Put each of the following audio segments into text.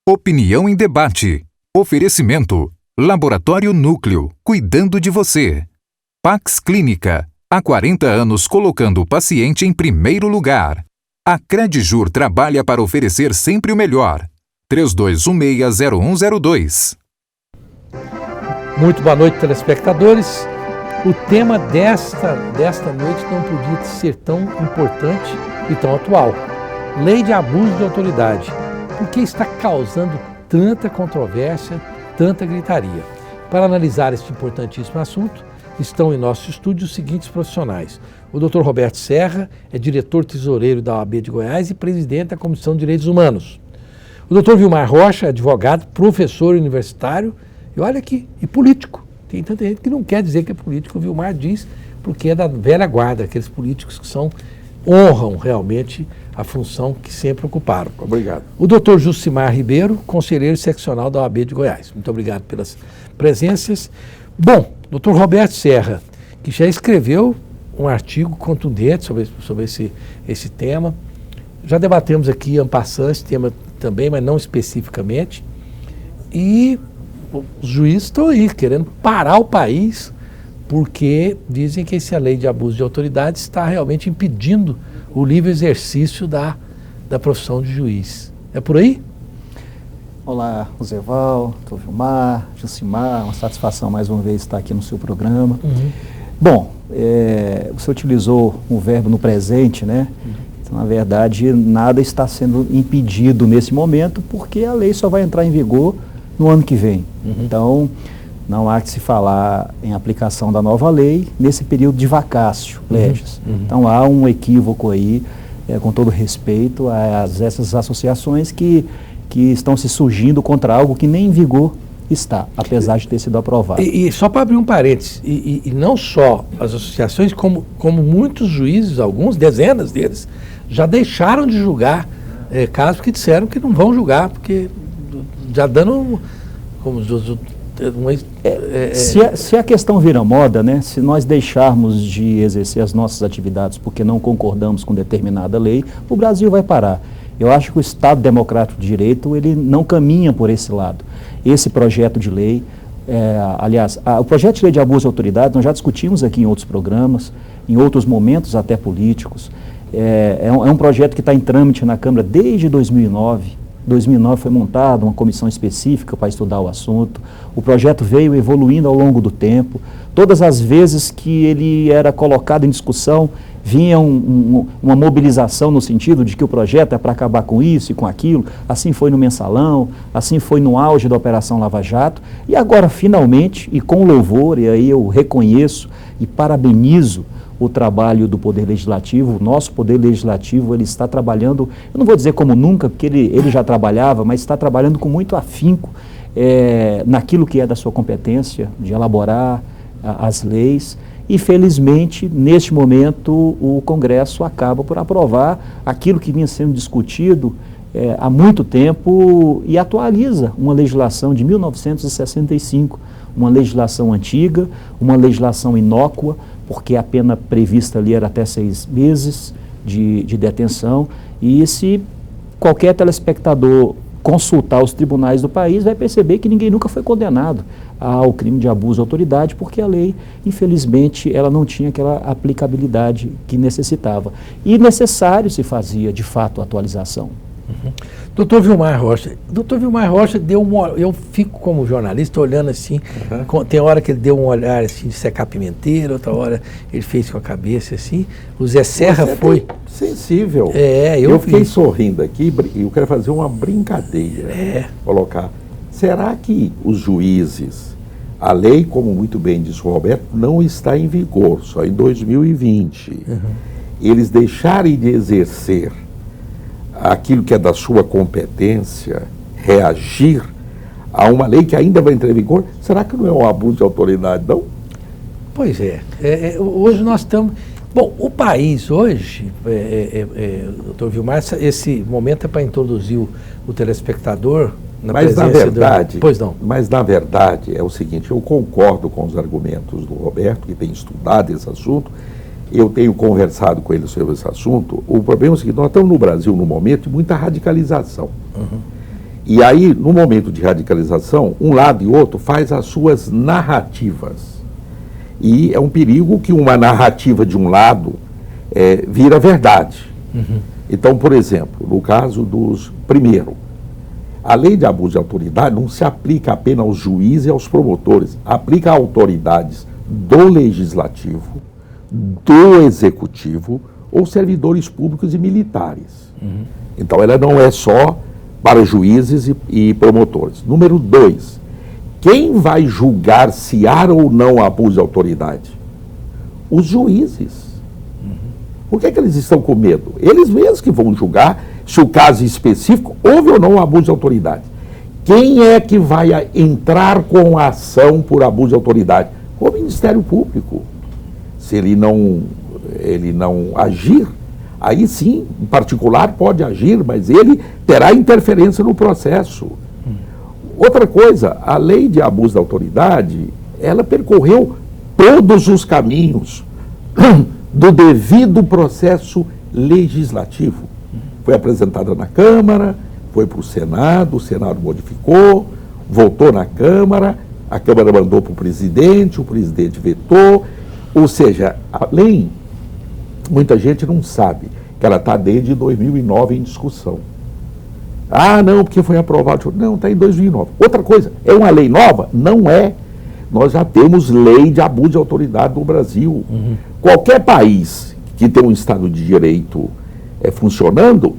Opinião em debate. Oferecimento. Laboratório Núcleo, cuidando de você. Pax Clínica, há 40 anos colocando o paciente em primeiro lugar. A Credjur trabalha para oferecer sempre o melhor. 3216-0102. Muito boa noite, telespectadores. O tema desta noite não podia ser tão importante e tão atual. Lei de abuso de autoridade. Por que está causando tanta controvérsia, tanta gritaria? Para analisar este importantíssimo assunto, estão em nosso estúdio os seguintes profissionais. O Dr. Roberto Serra é diretor tesoureiro da OAB de Goiás e presidente da Comissão de Direitos Humanos. O Dr. Vilmar Rocha, advogado, professor universitário e olha aqui, e político. Tem tanta gente que não quer dizer que é político, o Vilmar diz, porque é da velha guarda, aqueles políticos que honram realmente a função que sempre ocuparam. Obrigado. O doutor Jucimar Ribeiro, conselheiro seccional da OAB de Goiás. Muito obrigado pelas presenças. Bom, doutor Roberto Serra, que já escreveu um artigo contundente sobre esse tema. Já debatemos aqui en passant esse tema também, mas não especificamente. E os juízes estão aí querendo parar o país porque dizem que essa lei de abuso de autoridade está realmente impedindo o livre exercício da profissão de juiz. É por aí? Olá, Roseval, Dr. Vilmar, Jucimar, uma satisfação mais uma vez estar aqui no seu programa. Uhum. Bom, você utilizou um verbo no presente, né? Uhum. Então, na verdade, nada está sendo impedido nesse momento porque a lei só vai entrar em vigor no ano que vem. Uhum. Então, não há que se falar em aplicação da nova lei nesse período de vacácio, legis. Uhum. Então, há um equívoco aí, com todo respeito a essas associações que estão se surgindo contra algo que nem em vigor está, apesar de ter sido aprovado. E só para abrir um parênteses, e não só as associações, como muitos juízes, alguns, dezenas deles, já deixaram de julgar casos porque disseram que não vão julgar, porque já dando se a questão vira moda, né, se nós deixarmos de exercer as nossas atividades porque não concordamos com determinada lei, o Brasil vai parar. Eu acho que o Estado Democrático de Direito ele não caminha por esse lado. Esse projeto de lei, o projeto de lei de abuso de autoridade, nós já discutimos aqui em outros programas, em outros momentos até políticos. É um projeto que está em trâmite na Câmara desde 2009. Em 2009 foi montada uma comissão específica para estudar o assunto. O projeto veio evoluindo ao longo do tempo. Todas as vezes que ele era colocado em discussão, vinha uma mobilização no sentido de que o projeto é para acabar com isso e com aquilo. Assim foi no Mensalão, assim foi no auge da Operação Lava Jato. E agora, finalmente, e com louvor, e aí eu reconheço e parabenizo o trabalho do Poder Legislativo, o nosso Poder Legislativo, ele está trabalhando, eu não vou dizer como nunca, porque ele já trabalhava, mas está trabalhando com muito afinco naquilo que é da sua competência, de elaborar as leis. E, felizmente, neste momento, o Congresso acaba por aprovar aquilo que vinha sendo discutido há muito tempo e atualiza uma legislação de 1965, uma legislação antiga, uma legislação inócua, porque a pena prevista ali era até 6 meses de detenção. E se qualquer telespectador consultar os tribunais do país, vai perceber que ninguém nunca foi condenado ao crime de abuso de autoridade, porque a lei, infelizmente, ela não tinha aquela aplicabilidade que necessitava. E necessário se fazia, de fato, a atualização. Uhum. Doutor Vilmar Rocha, eu fico como jornalista olhando assim, tem hora que ele deu um olhar assim de secar pimenteiro, outra hora ele fez com a cabeça assim, o Zé Serra foi sensível. Eu fiquei sorrindo aqui e eu quero fazer uma brincadeira, colocar, será que os juízes, a lei, como muito bem disse o Roberto, não está em vigor, só em 2020, eles deixarem de exercer aquilo que é da sua competência, reagir a uma lei que ainda vai entrar em vigor, será que não é um abuso de autoridade, não? Pois hoje nós estamos... Bom, o país hoje, doutor Vilmar, esse momento é para introduzir o telespectador na presença Pois não. Mas, na verdade, é o seguinte, eu concordo com os argumentos do Roberto, que tem estudado esse assunto. Eu tenho conversado com ele sobre esse assunto. O problema é o seguinte, nós estamos no Brasil num momento de muita radicalização. E aí, no momento de radicalização, um lado e outro faz as suas narrativas. E é um perigo que uma narrativa de um lado vira verdade. Então, por exemplo, no caso dos... Primeiro, a lei de abuso de autoridade não se aplica apenas aos juízes e aos promotores, aplica a autoridades do legislativo, do executivo ou servidores públicos e militares. Então, ela não é só para juízes e promotores. Número 2, quem vai julgar se há ou não abuso de autoridade? Os juízes. Por que eles estão com medo? Eles mesmos que vão julgar se o caso específico houve ou não abuso de autoridade. Quem é que vai entrar com a ação por abuso de autoridade? O Ministério Público. Se ele não agir, aí sim, em particular, pode agir, mas ele terá interferência no processo. Outra coisa, a lei de abuso da autoridade, ela percorreu todos os caminhos do devido processo legislativo. Foi apresentada na Câmara, foi para o Senado modificou, voltou na Câmara, a Câmara mandou para o presidente vetou. Ou seja, a lei, muita gente não sabe que ela está desde 2009 em discussão. Ah, não, porque foi aprovado. Não, está em 2009. Outra coisa, é uma lei nova? Não é. Nós já temos lei de abuso de autoridade no Brasil. Qualquer país que tem um Estado de Direito funcionando,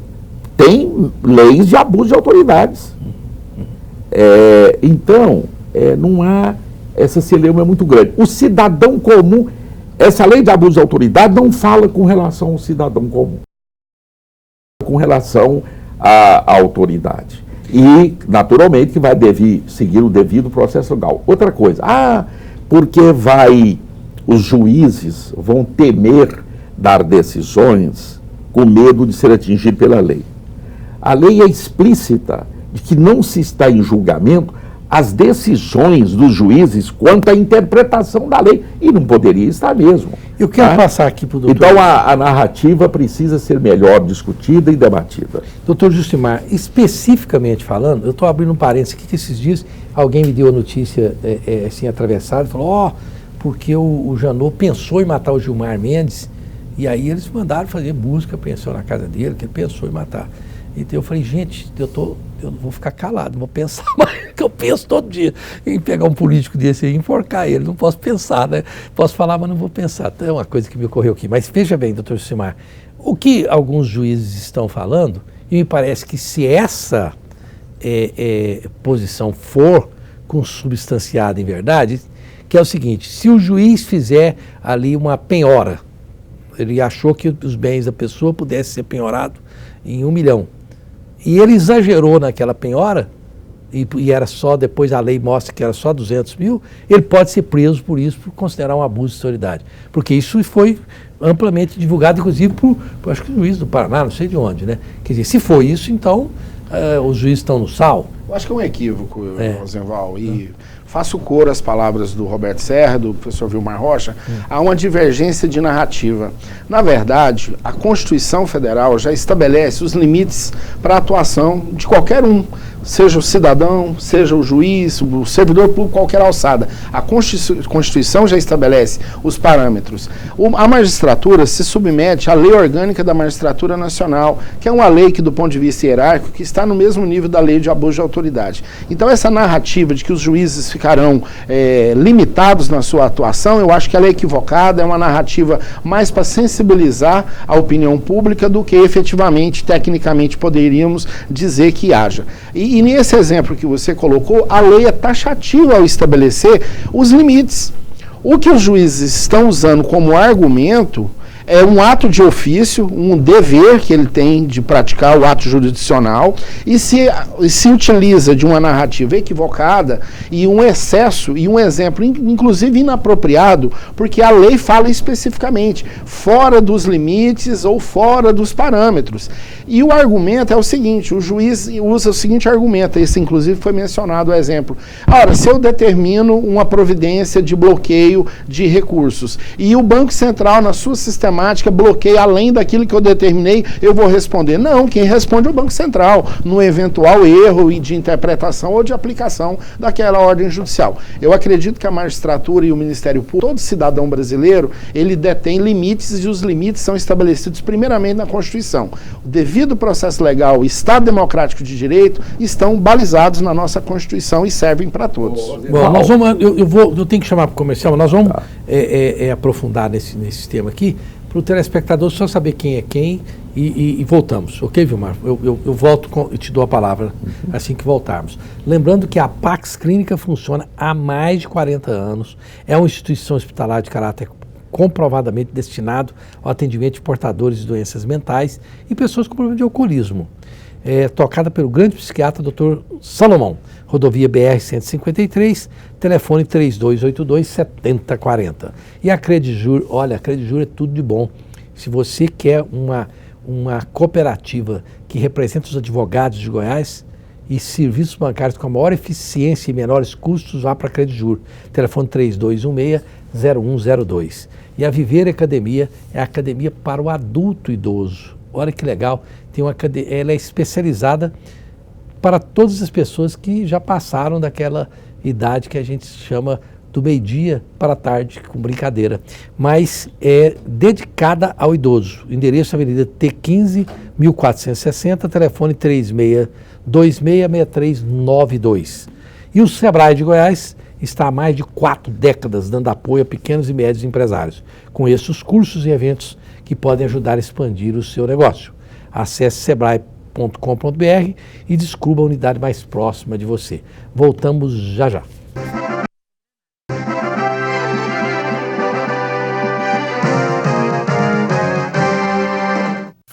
tem leis de abuso de autoridades. Então, não há... Essa celeuma é muito grande. O cidadão comum, essa lei de abuso de autoridade não fala com relação ao cidadão comum, com relação à autoridade. E, naturalmente, que vai seguir o devido processo legal. Outra coisa, porque os juízes vão temer dar decisões com medo de ser atingido pela lei. A lei é explícita de que não se está em julgamento as decisões dos juízes quanto à interpretação da lei, e não poderia estar mesmo. Eu quero passar aqui para o doutor... Então, a narrativa precisa ser melhor discutida e debatida. Doutor Justimar, especificamente falando, eu estou abrindo um parênteses aqui, que esses dias alguém me deu a notícia assim, atravessada, e falou, porque o Janot pensou em matar o Gilmar Mendes, e aí eles mandaram fazer busca, pensou na casa dele, que ele pensou em matar. Então eu falei, gente, eu não vou ficar calado, não vou pensar mais, que eu penso todo dia em pegar um político desse aí e enforcar ele, não posso pensar, né? Posso falar, mas não vou pensar. Então é uma coisa que me ocorreu aqui. Mas veja bem, doutor Justimar, o que alguns juízes estão falando, e me parece que se essa posição for consubstanciada em verdade, que é o seguinte, se o juiz fizer ali uma penhora, ele achou que os bens da pessoa pudessem ser penhorados em 1 milhão, e ele exagerou naquela penhora, e era só, depois a lei mostra que era só 200 mil, ele pode ser preso por isso, por considerar um abuso de autoridade. Porque isso foi amplamente divulgado, inclusive por acho que o juiz do Paraná, não sei de onde, né? Quer dizer, se for isso, então os juízes estão no sal. Eu acho que é um equívoco, Rosenval, e faço coro às palavras do Roberto Serra, do professor Vilmar Rocha, há uma divergência de narrativa. Na verdade, a Constituição Federal já estabelece os limites para a atuação de qualquer um, seja o cidadão, seja o juiz, o servidor público, qualquer alçada. A Constituição já estabelece os parâmetros. A magistratura se submete à Lei Orgânica da Magistratura Nacional, que é uma lei que, do ponto de vista hierárquico, que está no mesmo nível da Lei de Abuso de Autoridade. Então, essa narrativa de que os juízes ficarão limitados na sua atuação, eu acho que ela é equivocada, é uma narrativa mais para sensibilizar a opinião pública do que efetivamente, tecnicamente, poderíamos dizer que haja. E nesse exemplo que você colocou, a lei é taxativa ao estabelecer os limites. O que os juízes estão usando como argumento é um ato de ofício, um dever que ele tem de praticar o ato jurisdicional, e se utiliza de uma narrativa equivocada e um excesso e um exemplo, inclusive inapropriado, porque a lei fala especificamente, fora dos limites ou fora dos parâmetros. E o argumento é o seguinte, o juiz usa o seguinte argumento, esse inclusive foi mencionado o exemplo. Ora, se eu determino uma providência de bloqueio de recursos e o Banco Central, na sua sistemática, bloqueia além daquilo que eu determinei, eu vou responder. Não, quem responde é o Banco Central, no eventual erro de interpretação ou de aplicação daquela ordem judicial. Eu acredito que a magistratura e o Ministério Público, todo cidadão brasileiro, ele detém limites e os limites são estabelecidos primeiramente na Constituição. O devido processo legal, o Estado democrático de direito estão balizados na nossa Constituição e servem para todos. Bom, nós vamos, eu tenho que chamar para o comercial, mas nós vamos aprofundar nesse tema aqui, para o telespectador só saber quem é quem e voltamos. Ok, Vilmar? Eu volto e te dou a palavra assim que voltarmos. Lembrando que a Pax Clínica funciona há mais de 40 anos, é uma instituição hospitalar de caráter comprovadamente destinado ao atendimento de portadores de doenças mentais e pessoas com problema de alcoolismo. Tocada pelo grande psiquiatra Dr. Salomão, rodovia BR-153, telefone 3282-7040. E a Credijur, olha, a Credijur é tudo de bom. Se você quer uma cooperativa que representa os advogados de Goiás e serviços bancários com a maior eficiência e menores custos, vá para a Credijur. Telefone 3216-0102. E a Viver Academia é a academia para o adulto idoso. Olha que legal, ela é especializada para todas as pessoas que já passaram daquela idade que a gente chama do meio-dia para a tarde, com brincadeira. Mas é dedicada ao idoso. Endereço Avenida T15, 1460, telefone 3626-6392. E o Sebrae de Goiás está há mais de 4 décadas dando apoio a pequenos e médios empresários. Conheça os cursos e eventos que podem ajudar a expandir o seu negócio. Acesse sebrae.com.br e descubra a unidade mais próxima de você. Voltamos já já.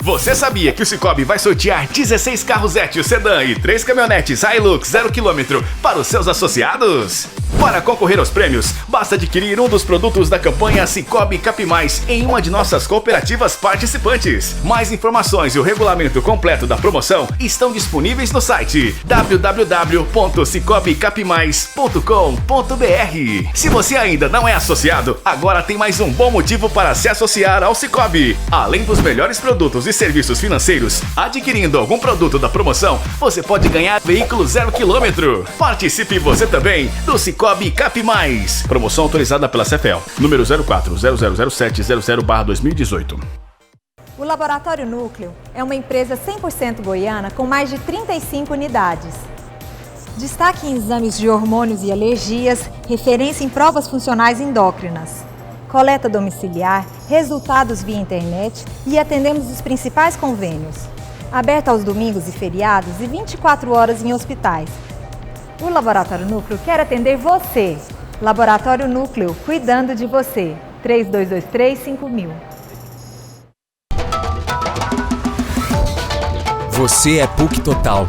Você sabia que o Sicoob vai sortear 16 carros Etios sedã e 3 caminhonetes Hilux 0 km para os seus associados? Para concorrer aos prêmios, basta adquirir um dos produtos da campanha Sicoob Capimais em uma de nossas cooperativas participantes. Mais informações e o regulamento completo da promoção estão disponíveis no site www.sicobcapimais.com.br. Se você ainda não é associado, agora tem mais um bom motivo para se associar ao Sicoob. Além dos melhores produtos e serviços financeiros, adquirindo algum produto da promoção, você pode ganhar veículo 0 km. Participe você também do Sicoob Capimais. Promoção autorizada pela CEFEL, número 04-0000700/2018. O Laboratório Núcleo é uma empresa 100% goiana com mais de 35 unidades. Destaque em exames de hormônios e alergias, referência em provas funcionais endócrinas. Coleta domiciliar, resultados via internet e atendemos os principais convênios. Aberto aos domingos e feriados e 24 horas em hospitais. O Laboratório Núcleo quer atender você. Laboratório Núcleo, cuidando de você. 3223-5000. Você é PUC Total.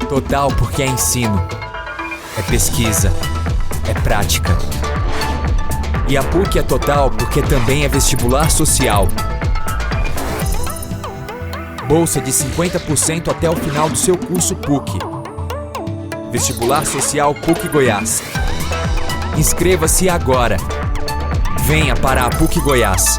Total porque é ensino, é pesquisa, é prática. E a PUC é total porque também é vestibular social. Bolsa de 50% até o final do seu curso PUC. Vestibular Social PUC Goiás. Inscreva-se agora. Venha para a PUC Goiás.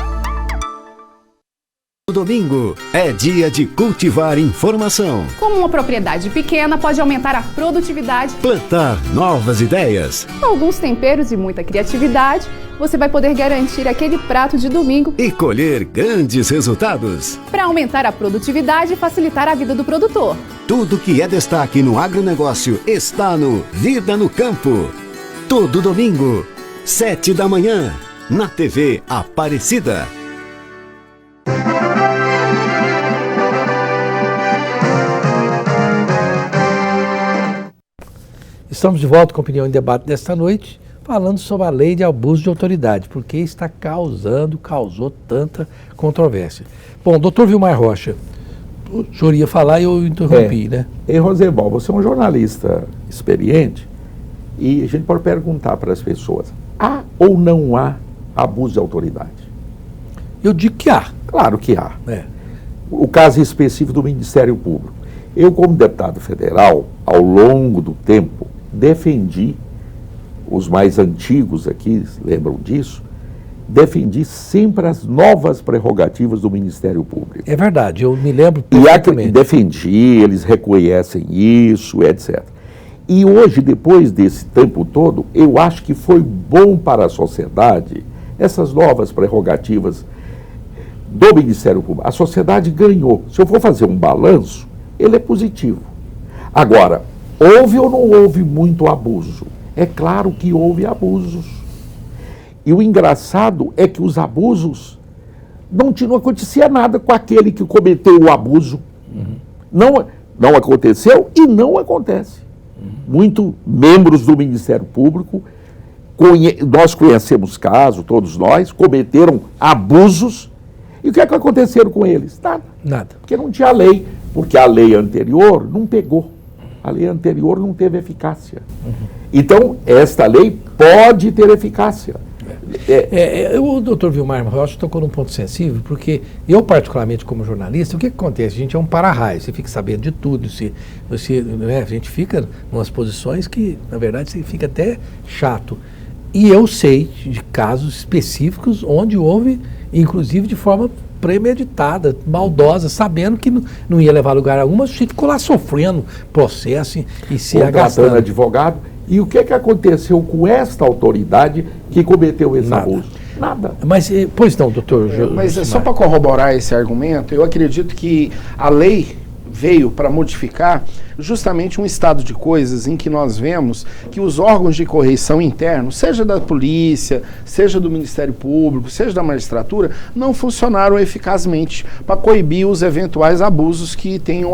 No domingo é dia de cultivar informação. Como uma propriedade pequena pode aumentar a produtividade, Plantar novas ideias com alguns temperos e muita criatividade, você vai poder garantir aquele prato de domingo e colher grandes resultados. para aumentar a produtividade e facilitar a vida do produtor. Tudo que é destaque no agronegócio está no Vida no Campo. Todo domingo, 7 da manhã, na TV Aparecida. Estamos de volta com a Opinião em Debate desta noite, falando sobre a lei de abuso de autoridade, porque causou tanta controvérsia. Bom, doutor Vilmar Rocha, o senhor ia falar e eu interrompi, né? E Rosenval, você é um jornalista experiente e a gente pode perguntar para as pessoas, há ou não há abuso de autoridade? Eu digo que há. Claro que há. o caso específico do Ministério Público. Eu, como deputado federal, ao longo do tempo, defendi, os mais antigos aqui lembram disso, defendi sempre as novas prerrogativas do Ministério Público. É verdade, eu me lembro perfeitamente. E defendi, eles reconhecem isso, etc. E hoje, depois desse tempo todo, eu acho que foi bom para a sociedade essas novas prerrogativas do Ministério Público. A sociedade ganhou. Se eu for fazer um balanço, ele é positivo. Agora, houve ou não houve muito abuso? É claro que houve abusos. E o engraçado é que os abusos não acontecia nada com aquele que cometeu o abuso. Não aconteceu e não acontece. Muitos membros do Ministério Público, nós conhecemos casos, todos nós, cometeram abusos. E o que é que aconteceram com eles? Nada. Porque não tinha lei. Porque a lei anterior não pegou. A lei anterior não teve eficácia. Então, esta lei pode ter eficácia. O doutor Vilmar Rocha tocou num ponto sensível, porque eu, particularmente, como jornalista, o que acontece? A gente é um para-raio, você fica sabendo de tudo, a gente fica em umas posições que, na verdade, você fica até chato. E eu sei de casos específicos onde houve, inclusive de forma premeditada, maldosa, sabendo que não ia levar lugar algum, mas ficou lá sofrendo processo e se agastando. Advogado. E o que aconteceu com esta autoridade que cometeu esse abuso? Nada. Mas, pois não, doutor. Mas só para corroborar esse argumento, eu acredito que a lei veio para modificar justamente um estado de coisas em que nós vemos que os órgãos de correição internos, seja da polícia, seja do Ministério Público, seja da magistratura, não funcionaram eficazmente para coibir os eventuais abusos que tenham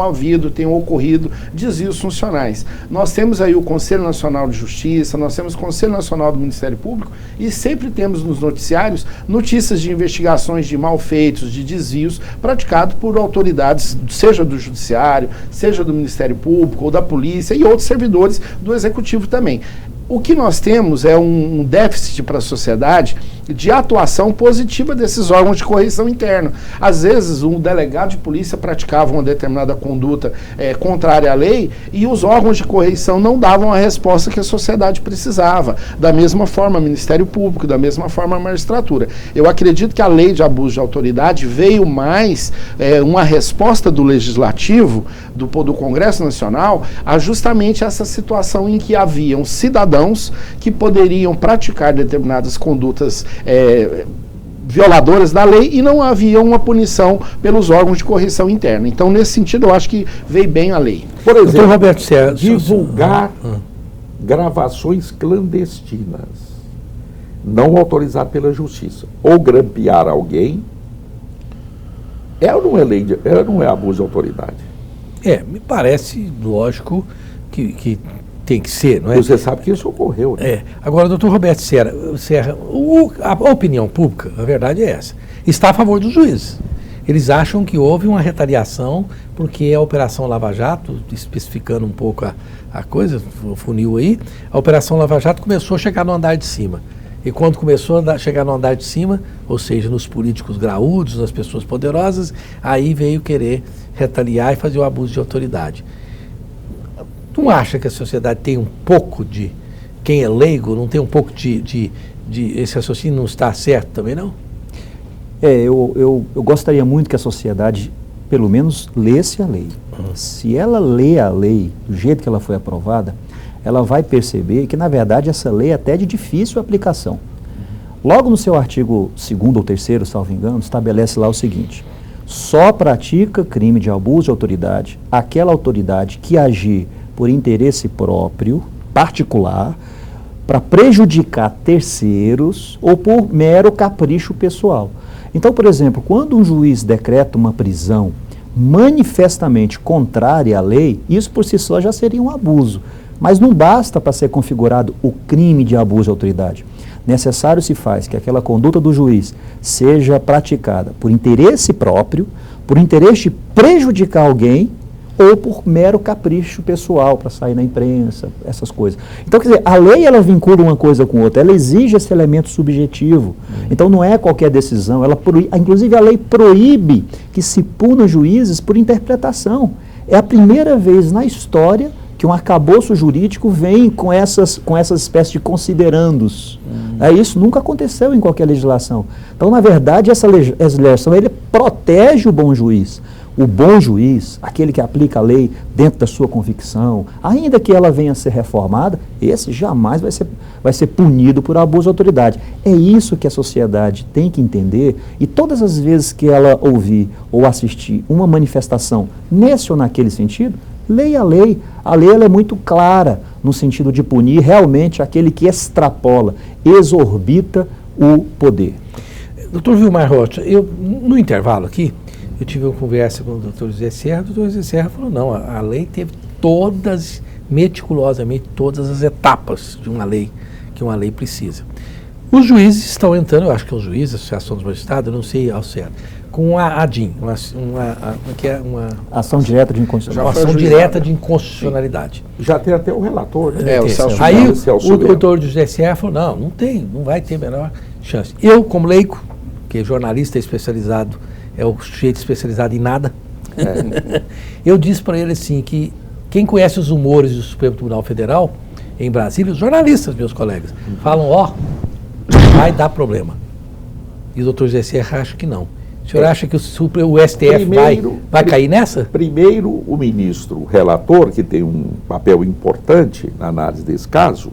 ocorrido, desvios funcionais. Nós temos aí o Conselho Nacional de Justiça, nós temos o Conselho Nacional do Ministério Público e sempre temos nos noticiários notícias de investigações de malfeitos, de desvios praticados por autoridades, seja do Judiciário, seja do Ministério Público, ou da polícia e outros servidores do executivo também. O que nós temos é um déficit para a sociedade de atuação positiva desses órgãos de correição interna. Às vezes, um delegado de polícia praticava uma determinada conduta contrária à lei e os órgãos de correição não davam a resposta que a sociedade precisava. Da mesma forma, o Ministério Público, da mesma forma, a magistratura. Eu acredito que a lei de abuso de autoridade veio mais uma resposta do Legislativo, do Congresso Nacional, a justamente essa situação em que haviam cidadãos que poderiam praticar determinadas condutas violadoras da lei e não havia uma punição pelos órgãos de correição interna. Então, nesse sentido, eu acho que veio bem a lei. Por exemplo, Roberto Serra, divulgar gravações clandestinas, não autorizado pela justiça, ou grampear alguém, não é abuso de autoridade? Me parece lógico que tem que ser, não é? Você sabe que isso ocorreu, né? Agora, doutor Roberto Serra, a opinião pública, a verdade é essa, está a favor dos juízes. Eles acham que houve uma retaliação porque a Operação Lava Jato, especificando um pouco a coisa, o funil aí, a Operação Lava Jato começou a chegar no andar de cima. E quando começou a chegar no andar de cima, ou seja, nos políticos graúdos, nas pessoas poderosas, aí veio querer retaliar e fazer o abuso de autoridade. Tu acha que a sociedade tem um pouco de, quem é leigo, não tem um pouco de esse raciocínio não está certo também, não? Eu gostaria muito que a sociedade, pelo menos, lesse a lei. Se ela lê a lei do jeito que ela foi aprovada, ela vai perceber que, na verdade, essa lei é até de difícil aplicação. Logo no seu artigo 2º ou 3º, salvo engano, estabelece lá o seguinte: só pratica crime de abuso de autoridade aquela autoridade que agir por interesse próprio, particular, para prejudicar terceiros ou por mero capricho pessoal. Então, por exemplo, quando um juiz decreta uma prisão manifestamente contrária à lei, isso por si só já seria um abuso. Mas não basta para ser configurado o crime de abuso de autoridade. Necessário se faz que aquela conduta do juiz seja praticada por interesse próprio, por interesse de prejudicar alguém ou por mero capricho pessoal para sair na imprensa, essas coisas. Então, quer dizer, a lei ela vincula uma coisa com outra, ela exige esse elemento subjetivo. Então, não é qualquer decisão, inclusive a lei proíbe que se puna juízes por interpretação. É a primeira vez na história que um arcabouço jurídico vem com essas espécies de considerandos. Isso nunca aconteceu em qualquer legislação. Então, na verdade, essa legislação ele protege o bom juiz. O bom juiz, aquele que aplica a lei dentro da sua convicção, ainda que ela venha a ser reformada, esse jamais vai ser punido por abuso de autoridade. É isso que a sociedade tem que entender, e todas as vezes que ela ouvir ou assistir uma manifestação nesse ou naquele sentido, leia a lei. A lei ela é muito clara no sentido de punir realmente aquele que extrapola, exorbita o poder. Doutor Vilmar Rocha, no intervalo aqui, eu tive uma conversa com o doutor José Serra. O doutor José Serra falou, não, a lei teve meticulosamente, todas as etapas de uma lei, que uma lei precisa. Os juízes estão entrando, eu acho que os juízes, a Associação dos Magistrados, eu não sei ao certo, com a ADIM, uma ação direta de inconstitucionalidade. Uma ação direta de inconstitucionalidade. Já tem até o relator, né? O Celso. Aí o doutor José Serra falou, não vai ter a menor chance. Eu, como leigo, que é jornalista especializado, é o sujeito especializado em nada, eu disse para ele assim, que quem conhece os humores do Supremo Tribunal Federal, em Brasília, os jornalistas, meus colegas, falam, vai dar problema. E o doutor José Serra acha que não. O senhor acha que o STF vai cair nessa? Primeiro, o ministro relator, que tem um papel importante na análise desse caso,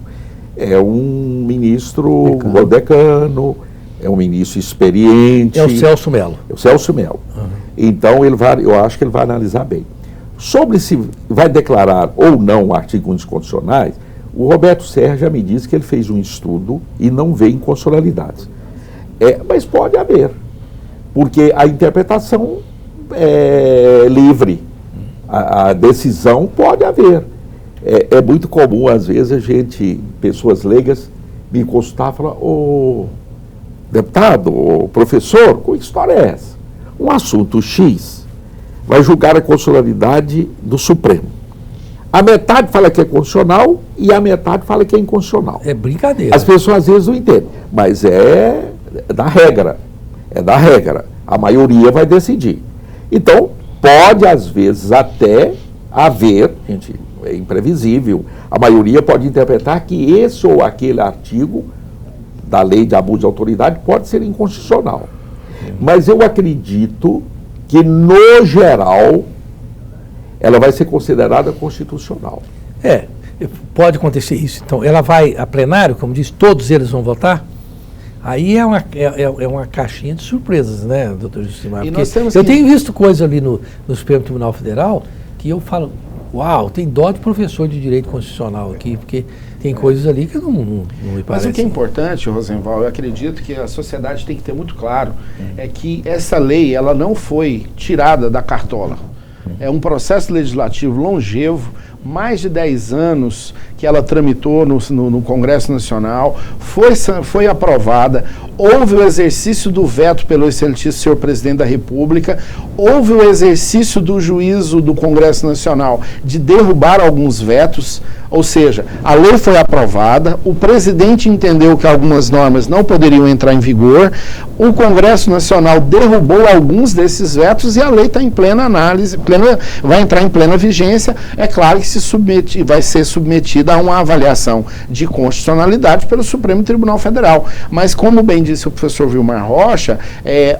é um ministro decano, é um ministro experiente. É o Celso Mello. É o Celso Mello. Então, eu acho que ele vai analisar bem. Sobre se vai declarar ou não artigos inconstitucionais, o Roberto Serra já me disse que ele fez um estudo e não vê inconstitucionalidades. Mas pode haver, porque a interpretação é livre, a decisão pode haver. É muito comum, às vezes, pessoas leigas, me consultar e falar, deputado, professor, que história é essa? Um assunto X vai julgar a constitucionalidade do Supremo. A metade fala que é constitucional e a metade fala que é inconstitucional. É brincadeira. As pessoas às vezes não entendem, mas é da regra. É da regra. A maioria vai decidir. Então, pode às vezes até haver, gente, é imprevisível, a maioria pode interpretar que esse ou aquele artigo da lei de abuso de autoridade pode ser inconstitucional. Mas eu acredito que, no geral, ela vai ser considerada constitucional. Pode acontecer isso. Então, ela vai a plenário, como diz, todos eles vão votar? Aí é uma caixinha de surpresas, né, doutor Jusimar? Eu tenho visto coisa ali no Supremo Tribunal Federal que eu falo, uau, tem dó de professor de direito constitucional aqui, porque tem coisas ali que não me parece. Mas o que é importante, Rosenval, eu acredito que a sociedade tem que ter muito claro, é que essa lei, ela não foi tirada da cartola. É um processo legislativo longevo, mais de 10 anos que ela tramitou no Congresso Nacional, foi aprovada, houve o exercício do veto pelo excelentíssimo senhor presidente da República, houve o exercício do juízo do Congresso Nacional de derrubar alguns vetos, ou seja, a lei foi aprovada, o presidente entendeu que algumas normas não poderiam entrar em vigor, o Congresso Nacional derrubou alguns desses vetos e a lei está em plena análise, vai entrar em plena vigência. É claro que vai ser submetida a uma avaliação de constitucionalidade pelo Supremo Tribunal Federal. Mas, como bem disse o professor Vilmar Rocha,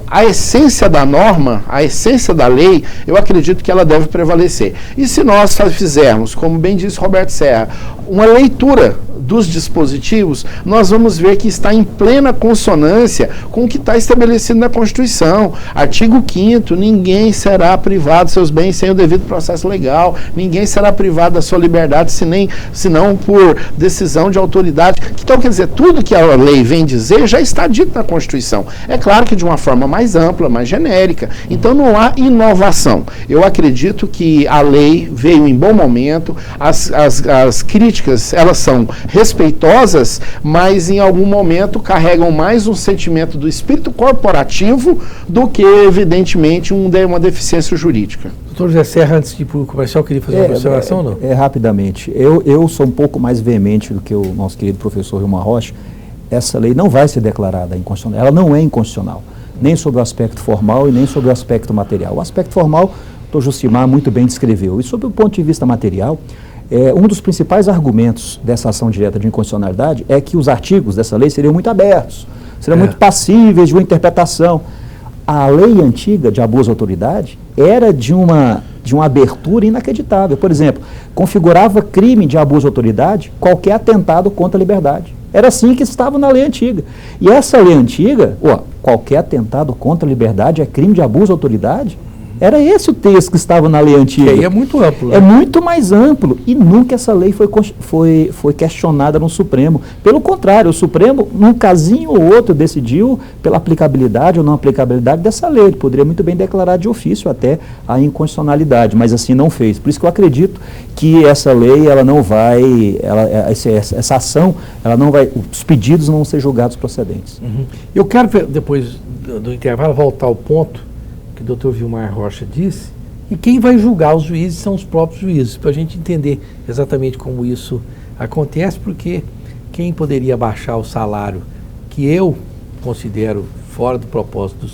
a essência da norma, a essência da lei, eu acredito que ela deve prevalecer. E se nós fizermos, como bem disse Roberto Serra, uma leitura dos dispositivos, nós vamos ver que está em plena consonância com o que está estabelecido na Constituição. Artigo 5º, ninguém será privado de seus bens sem o devido processo legal, ninguém será privado da sua liberdade senão por decisão de autoridade. Então, quer dizer, tudo que a lei vem dizer já está dito na Constituição. É claro que de uma forma mais ampla, mais genérica. Então, não há inovação. Eu acredito que a lei veio em bom momento, as críticas, elas são respeitosas, mas em algum momento carregam mais um sentimento do espírito corporativo do que, evidentemente, uma deficiência jurídica. Doutor José Serra, antes de ir para o comercial, queria fazer uma observação ou não? Rapidamente. Eu sou um pouco mais veemente do que o nosso querido professor Vilmar Rocha. Essa lei não vai ser declarada inconstitucional. Ela não é inconstitucional, nem sobre o aspecto formal e nem sobre o aspecto material. O aspecto formal, o doutor Jucimar muito bem descreveu. E sobre o ponto de vista material, um dos principais argumentos dessa ação direta de inconstitucionalidade é que os artigos dessa lei seriam muito abertos, seriam muito passíveis de uma interpretação. A lei antiga de abuso de autoridade era de uma abertura inacreditável. Por exemplo, configurava crime de abuso de autoridade qualquer atentado contra a liberdade. Era assim que estava na lei antiga. E essa lei antiga, qualquer atentado contra a liberdade é crime de abuso de autoridade? Era esse o texto que estava na lei antiga. Que aí é muito amplo. Né? É muito mais amplo. E nunca essa lei foi questionada no Supremo. Pelo contrário, o Supremo, num casinho ou outro, decidiu pela aplicabilidade ou não aplicabilidade dessa lei. Ele poderia muito bem declarar de ofício até a inconstitucionalidade, mas assim não fez. Por isso que eu acredito que essa lei, ela não vai, essa ação, ela não vai, os pedidos não vão ser julgados procedentes. Eu quero, depois do intervalo, voltar ao ponto que o doutor Vilmar Rocha disse, e quem vai julgar os juízes são os próprios juízes, para a gente entender exatamente como isso acontece, porque quem poderia baixar o salário que eu considero fora do propósito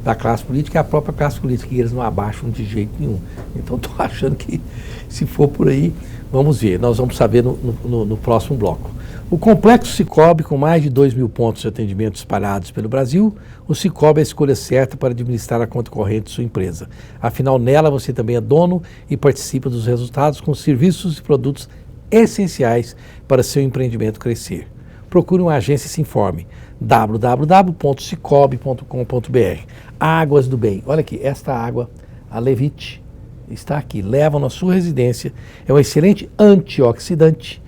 da classe política é a própria classe política, e eles não abaixam de jeito nenhum. Então estou achando que, se for por aí, vamos ver, nós vamos saber no próximo bloco. O Complexo Cicobi, com mais de 2.000 pontos de atendimento espalhados pelo Brasil, o Cicobi é a escolha certa para administrar a conta corrente de sua empresa. Afinal, nela você também é dono e participa dos resultados com serviços e produtos essenciais para seu empreendimento crescer. Procure uma agência e se informe. www.cicobi.com.br. Águas do Bem. Olha aqui, esta água, a Levite, está aqui. Levam na sua residência. É um excelente antioxidante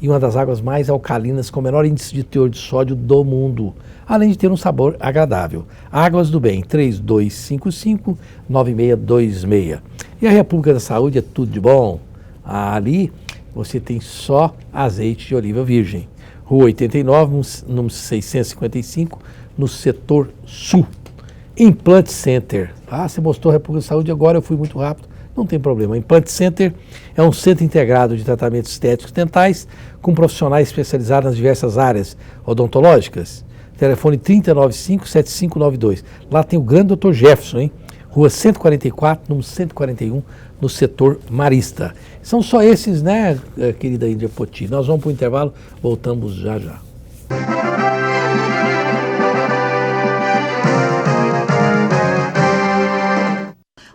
e uma das águas mais alcalinas com o menor índice de teor de sódio do mundo, além de ter um sabor agradável. Águas do Bem, 3255-9626. E a República da Saúde é tudo de bom. Ali você tem só azeite de oliva virgem. Rua 89, número 655, no setor sul. Implant Center. Você mostrou a República da Saúde, agora eu fui muito rápido. Não tem problema. Implant Center é um centro integrado de tratamentos estéticos dentais com profissionais especializados nas diversas áreas odontológicas. Telefone 3095-7592. Lá tem o grande Dr. Jefferson, hein? Rua 144, número 141, no setor Marista. São só esses, né, querida Índia Poti? Nós vamos para o intervalo, voltamos já já.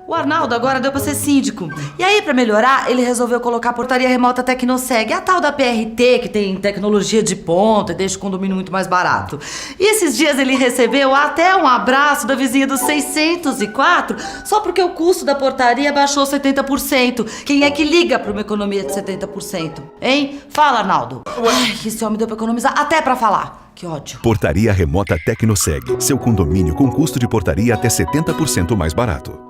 O Arnaldo agora deu pra ser síndico. E aí, pra melhorar, ele resolveu colocar a portaria remota Tecnoseg, a tal da PRT, que tem tecnologia de ponta e deixa o condomínio muito mais barato. E esses dias ele recebeu até um abraço da vizinha do 604, só porque o custo da portaria baixou 70%. Quem é que liga pra uma economia de 70%? Hein? Fala, Arnaldo. Ai, esse homem deu pra economizar até pra falar. Que ódio. Portaria remota Tecnoseg. Seu condomínio com custo de portaria até 70% mais barato.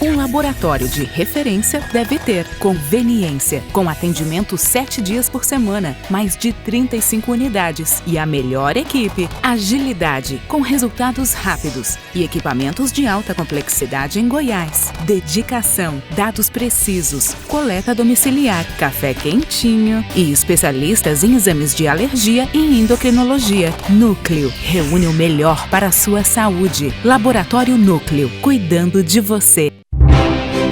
Um laboratório de referência deve ter conveniência, com atendimento 7 dias por semana, mais de 35 unidades e a melhor equipe, agilidade, com resultados rápidos e equipamentos de alta complexidade em Goiás. Dedicação, dados precisos, coleta domiciliar, café quentinho e especialistas em exames de alergia e endocrinologia. Núcleo, reúne o melhor para a sua saúde. Laboratório Núcleo, cuidando de você.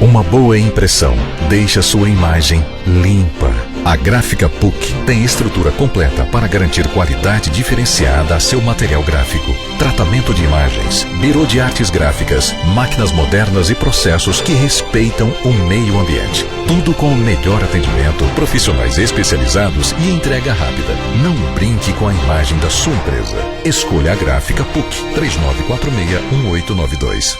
Uma boa impressão deixa sua imagem limpa. A Gráfica PUC tem estrutura completa para garantir qualidade diferenciada a seu material gráfico. Tratamento de imagens, birô de artes gráficas, máquinas modernas e processos que respeitam o meio ambiente. Tudo com o melhor atendimento, profissionais especializados e entrega rápida. Não brinque com a imagem da sua empresa. Escolha a Gráfica PUC 3946-1892.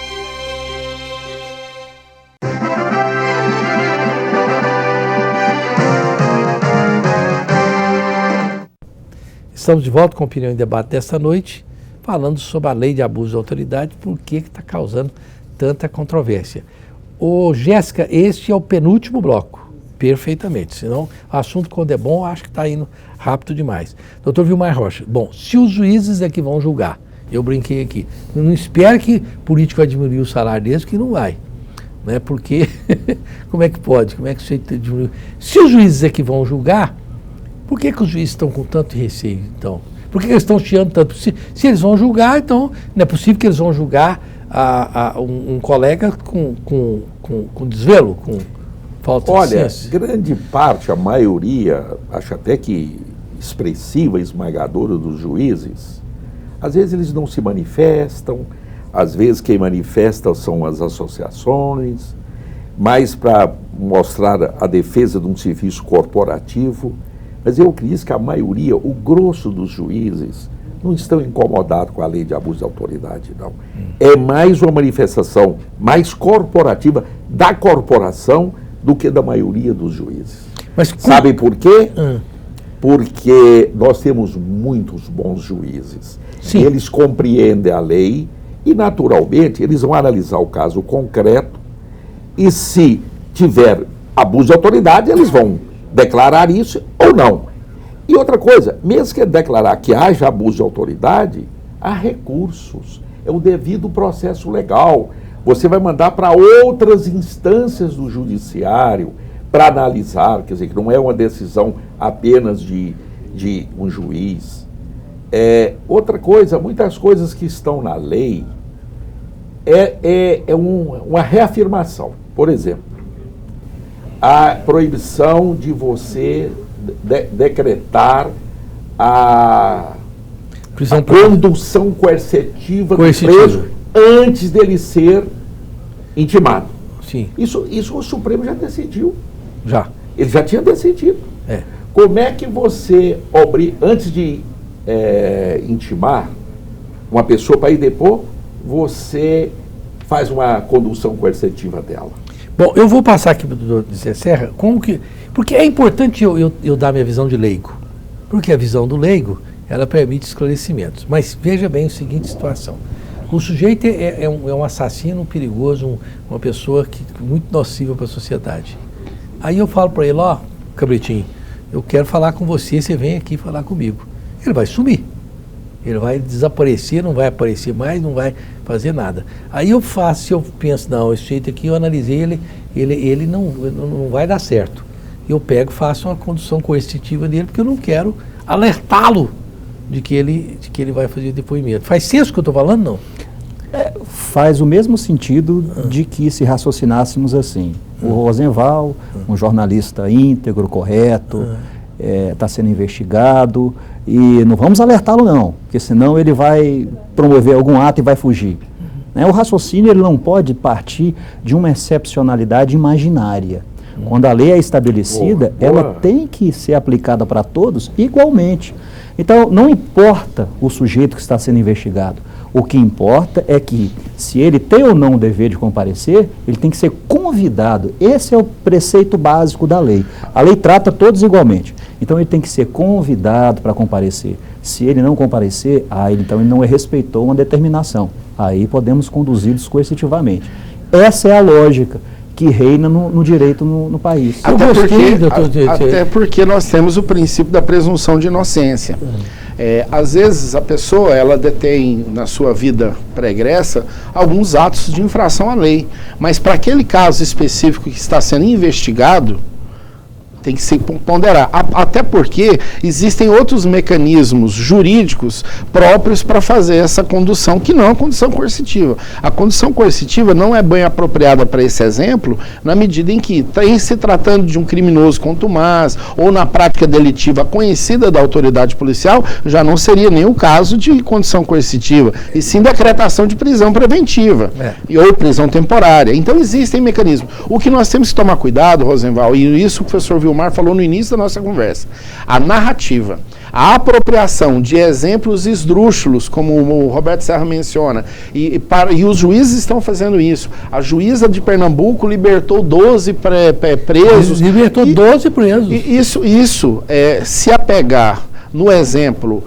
Estamos de volta com a Opinião em Debate desta noite, falando sobre a lei de abuso de autoridade, por que está causando tanta controvérsia. Ô, Jéssica, este é o penúltimo bloco, perfeitamente, senão o assunto, quando é bom, acho que está indo rápido demais. Doutor Vilmar Rocha, bom, se os juízes é que vão julgar, eu brinquei aqui, não espero que político vai diminuir o salário deles, que não vai. né? Porque como é que pode? Como é que o sujeito diminuiu? Se os juízes é que vão julgar, por que os juízes estão com tanto receio, então? Por que eles estão chiando tanto? Se eles vão julgar, então não é possível que eles vão julgar um colega com desvelo, com falta de ciência. Olha, grande parte, a maioria, acho até que expressiva, esmagadora dos juízes, às vezes eles não se manifestam, às vezes quem manifesta são as associações, mais para mostrar a defesa de um serviço corporativo. Mas eu acredito que a maioria, o grosso dos juízes, não estão incomodados com a lei de abuso de autoridade, não. É mais uma manifestação mais corporativa da corporação do que da maioria dos juízes. Mas sabe por quê? Porque nós temos muitos bons juízes. Sim. Eles compreendem a lei e, naturalmente, eles vão analisar o caso concreto e, se tiver abuso de autoridade, eles vão declarar isso ou não. E outra coisa, mesmo que declarar que haja abuso de autoridade, há recursos, é o devido processo legal. Você vai mandar para outras instâncias do judiciário para analisar, quer dizer, que não é uma decisão apenas de um juiz. Outra coisa, muitas coisas que estão na lei uma reafirmação. Por exemplo, a proibição de você decretar a condução coercitiva do preso antes dele ser intimado. Sim. Isso o Supremo já decidiu. Já. Ele já tinha decidido. Como é que você, antes de intimar uma pessoa para ir depor, você faz uma condução coercitiva dela? Bom, eu vou passar aqui para o doutor Zé Serra, porque é importante eu dar minha visão de leigo, porque a visão do leigo, ela permite esclarecimentos. Mas veja bem a seguinte situação. O sujeito é um assassino perigoso, uma pessoa muito nociva para a sociedade. Aí eu falo para ele, cabritinho, eu quero falar com você vem aqui falar comigo. Ele vai sumir. Ele vai desaparecer, não vai aparecer mais, não vai fazer nada. Aí eu penso, não, esse jeito aqui eu analisei, ele não vai dar certo. Eu pego, faço uma condução coercitiva dele, porque eu não quero alertá-lo de que ele vai fazer depoimento. Faz senso o que eu estou falando, não? Faz o mesmo sentido de que se raciocinássemos assim. O Rosenval, um jornalista íntegro, correto, está sendo investigado, e não vamos alertá-lo não, porque senão ele vai promover algum ato e vai fugir. O raciocínio ele não pode partir de uma excepcionalidade imaginária. Quando a lei é estabelecida, ela tem que ser aplicada para todos igualmente. Então, não importa o sujeito que está sendo investigado. O que importa é que, se ele tem ou não o dever de comparecer, ele tem que ser convidado. Esse é o preceito básico da lei. A lei trata todos igualmente. Então, ele tem que ser convidado para comparecer. Se ele não comparecer, então ele não respeitou uma determinação. Aí podemos conduzi-los coercitivamente. Essa é a lógica que reina no direito no país. Até porque nós temos o princípio da presunção de inocência. Às vezes a pessoa ela detém na sua vida pregressa alguns atos de infração à lei, mas para aquele caso específico que está sendo investigado, tem que se ponderar. Até porque existem outros mecanismos jurídicos próprios para fazer essa condução, que não é a condução coercitiva. A condução coercitiva não é bem apropriada para esse exemplo, na medida em que, em se tratando de um criminoso contumaz, ou na prática delitiva conhecida da autoridade policial, já não seria nem o caso de condução coercitiva, e sim decretação de prisão preventiva, ou prisão temporária. Então existem mecanismos. O que nós temos que tomar cuidado, Rosenval, e isso o professor Vilmar falou no início da nossa conversa, a narrativa, a apropriação de exemplos esdrúxulos, como o Roberto Serra menciona, e os juízes estão fazendo isso. A juíza de Pernambuco libertou 12 presos. Libertou 12 presos. Isso se apegar no exemplo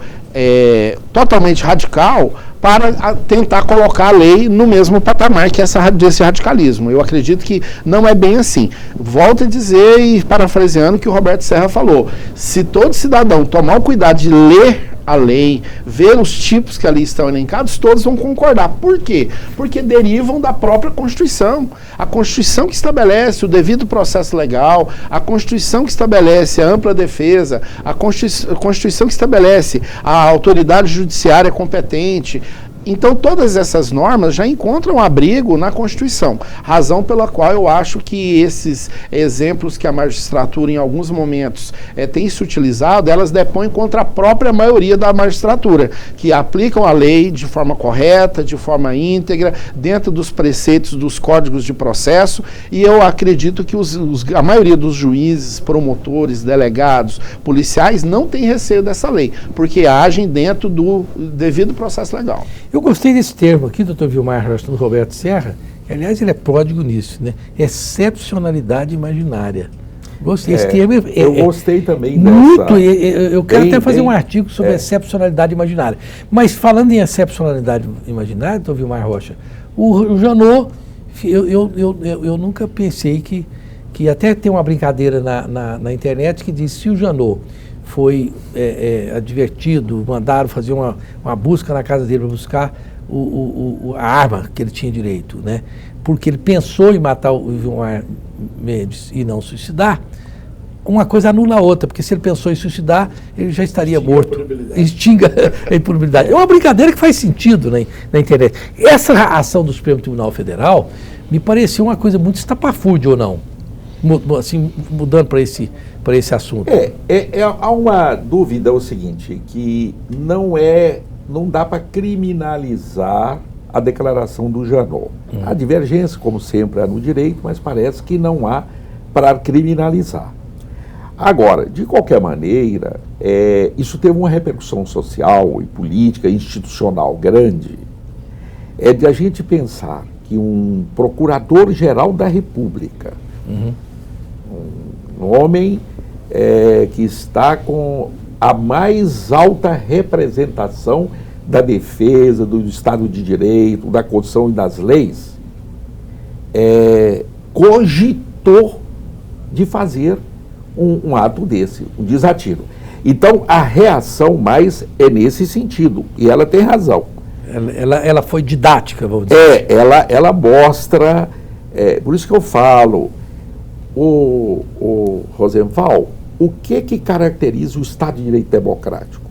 totalmente radical, para tentar colocar a lei no mesmo patamar que desse radicalismo. Eu acredito que não é bem assim. Volto a dizer, e parafraseando o que o Roberto Serra falou, se todo cidadão tomar o cuidado de ler a lei, ver os tipos que ali estão elencados, todos vão concordar. Por quê? Porque derivam da própria Constituição. A Constituição que estabelece o devido processo legal, a Constituição que estabelece a ampla defesa, a Constituição que estabelece a autoridade judiciária competente. Então, todas essas normas já encontram abrigo na Constituição, razão pela qual eu acho que esses exemplos que a magistratura, em alguns momentos, tem se utilizado, elas depõem contra a própria maioria da magistratura, que aplicam a lei de forma correta, de forma íntegra, dentro dos preceitos dos códigos de processo, e eu acredito que a maioria dos juízes, promotores, delegados, policiais, não tem receio dessa lei, porque agem dentro do devido processo legal. Eu gostei desse termo aqui, doutor Vilmar Rocha, do Roberto Serra, que, aliás, ele é pródigo nisso, né? Excepcionalidade imaginária. Gostei desse termo. Eu gostei também muito, dessa. Eu quero até fazer um artigo sobre excepcionalidade imaginária. Mas falando em excepcionalidade imaginária, doutor Vilmar Rocha, o Janot, eu nunca pensei que até tem uma brincadeira na internet que diz, se o Janot foi advertido, mandaram fazer uma busca na casa dele para buscar a arma que ele tinha direito, né? Porque ele pensou em matar o Vilmar Mendes e não suicidar, uma coisa anula a outra, porque se ele pensou em suicidar, ele já estaria morto. Extinga a impunibilidade. É uma brincadeira que faz sentido na internet. Essa ação do Supremo Tribunal Federal me pareceu uma coisa muito estapafúrdia, ou não? Assim, mudando para esse assunto. Há uma dúvida, é o seguinte, que não dá para criminalizar a declaração do Janot. Há divergência, como sempre, há no direito, mas parece que não há para criminalizar. Agora, de qualquer maneira, isso teve uma repercussão social e política, institucional grande, de a gente pensar que um procurador-geral da República, um homem que está com a mais alta representação da defesa, do Estado de Direito, da Constituição e das leis, cogitou de fazer um ato desse, um desatino. Então, a reação mais é nesse sentido, e ela tem razão. Ela foi didática, vamos dizer. Ela mostra, por isso que eu falo, o Rosenval, o que caracteriza o Estado de Direito democrático?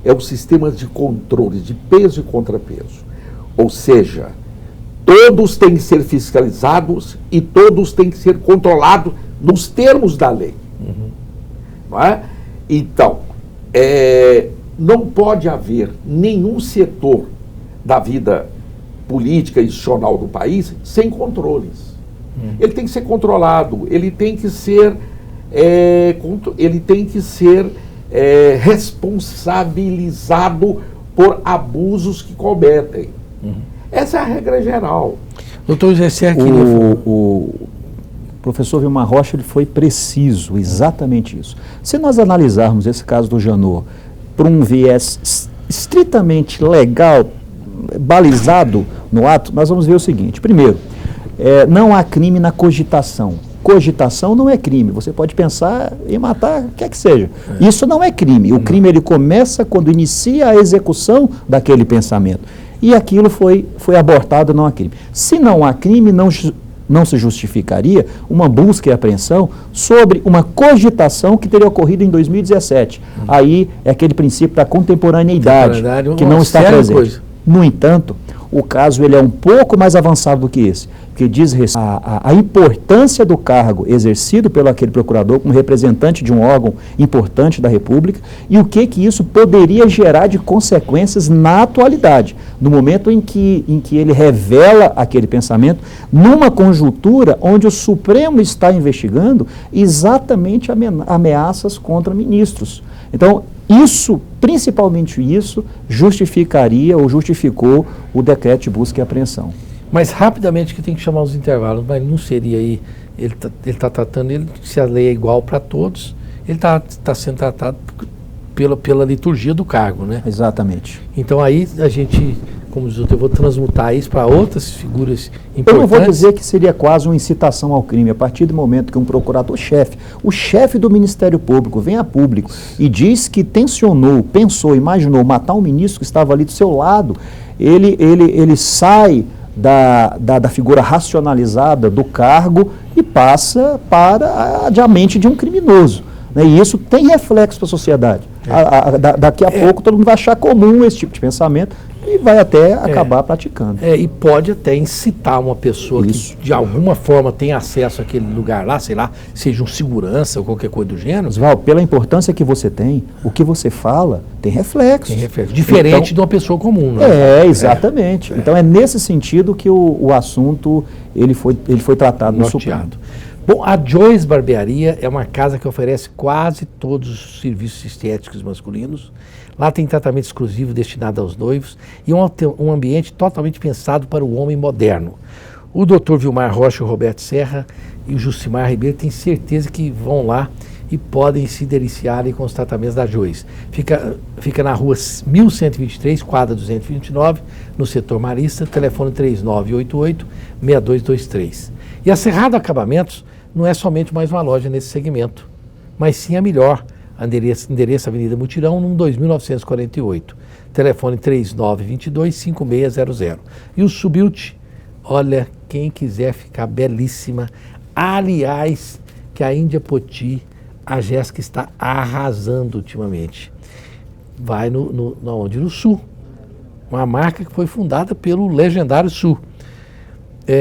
É o sistema de controles, de peso e contrapeso. Ou seja, todos têm que ser fiscalizados e todos têm que ser controlados nos termos da lei. Não é? Então, não pode haver nenhum setor da vida política e institucional do país sem controles. Ele tem que ser controlado, ele tem que ser responsabilizado por abusos que cometem. Essa é a regra geral. Doutor José Serra, o professor Vilmar Rocha, ele foi preciso, exatamente isso. Se nós analisarmos esse caso do Janot por um viés estritamente legal, balizado no ato, nós vamos ver o seguinte. Primeiro, não há crime na cogitação. Cogitação não é crime. Você pode pensar em matar o que é que seja. Isso não é crime. O crime ele começa quando inicia a execução daquele pensamento. E aquilo foi abortado, não há crime. Se não há crime, não se justificaria uma busca e apreensão sobre uma cogitação que teria ocorrido em 2017. Aí é aquele princípio da contemporaneidade que não está presente. No entanto, o caso ele é um pouco mais avançado do que esse, porque diz a importância do cargo exercido pelo aquele procurador como representante de um órgão importante da República e o que isso poderia gerar de consequências na atualidade, no momento em que ele revela aquele pensamento, numa conjuntura onde o Supremo está investigando exatamente ameaças contra ministros. Então, principalmente isso, justificaria ou justificou o decreto de busca e apreensão. Mas rapidamente que tem que chamar os intervalos, mas não seria aí, ele está tratando, se a lei é igual para todos, ele está sendo tratado pela liturgia do cargo, né? Exatamente. Então aí a gente como diz o doutor, eu vou transmutar isso para outras figuras importantes. Eu não vou dizer que seria quase uma incitação ao crime. A partir do momento que um procurador-chefe, o chefe do Ministério Público, vem a público e diz que tensionou, pensou, imaginou matar um ministro que estava ali do seu lado, ele sai da figura racionalizada do cargo e passa para a mente de um criminoso. Né? E isso tem reflexo para a sociedade. Daqui a pouco todo mundo vai achar comum esse tipo de pensamento e vai até acabar praticando. E pode até incitar uma pessoa que de alguma forma tem acesso àquele lugar lá, sei lá, seja um segurança ou qualquer coisa do gênero. Oswaldo, pela importância que você tem, o que você fala tem reflexo. Diferente então, de uma pessoa comum, né? Exatamente. Então é nesse sentido que o assunto ele foi tratado no Supremo. Bom, a Joyce Barbearia é uma casa que oferece quase todos os serviços estéticos masculinos. Lá tem tratamento exclusivo destinado aos noivos e um ambiente totalmente pensado para o homem moderno. O Dr. Vilmar Rocha, o Roberto Serra e o Jucimar Ribeiro têm certeza que vão lá e podem se deliciar com os tratamentos da Joyce. Fica na rua 1123, quadra 229, no setor Marista, telefone 3988-6223. E a Cerrado Acabamentos não é somente mais uma loja nesse segmento, mas sim a melhor. Endereço Avenida Mutirão, número 2948. Telefone 3922-5600. E o Subilt, olha, quem quiser ficar belíssima. Aliás, que a Índia Poti, a Jéssica está arrasando ultimamente. Vai onde? No Sul. Uma marca que foi fundada pelo legendário Sul.